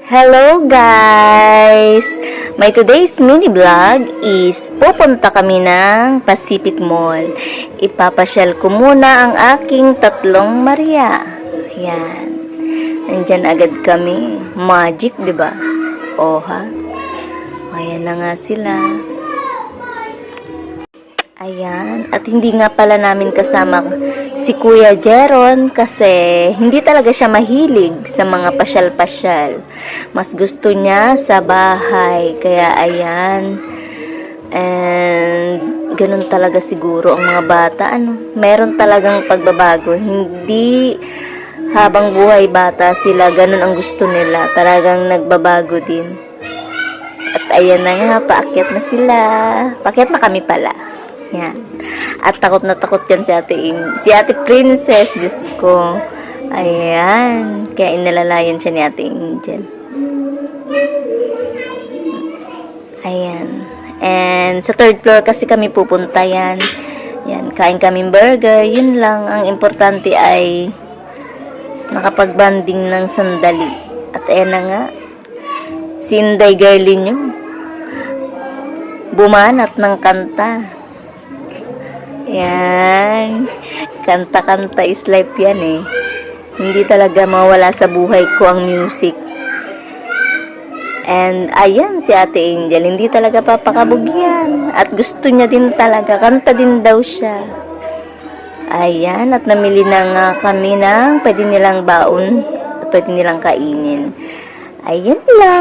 Hello guys! My today's mini vlog is pupunta kami ng Pacific Mall. Ipapasyal ko muna ang aking tatlong Maria. Yan. Nandyan agad kami. Magic, di ba? Oha. Ayan na nga sila. Ayan. At hindi nga pala namin kasama si Kuya Jeron kasi hindi talaga siya mahilig sa mga pasyal-pasyal. Mas gusto niya sa bahay. Kaya ayan. And ganun talaga siguro ang mga bata. Meron talagang pagbabago. Hindi habang buhay bata sila, ganun ang gusto nila. Talagang nagbabago din. At ayan na nga, paakyat na sila. Paakyat na kami pala. Yan. At takot na takot yan si Ate Princess. Diyos ko. Ayan. Kaya inalalayan siya ni Ate Angel. Ayan. And sa third floor kasi kami pupunta yan. Yan. Kain kaming burger. Yun lang. Ang importante ay nakapag-banding ng sandali. At ayan na nga. Si Inday girlie nyo. Bumanat ng kanta. Yan. Kanta-kanta is life yan eh. Hindi talaga mawala sa buhay ko ang music. And ayan si Ate Angel. Hindi talaga papakabog yan. At gusto niya din talaga. Kanta din daw siya. Ayan. At namili na nga kami ng pwede nilang baon at pwede nilang kainin. Ayan lang.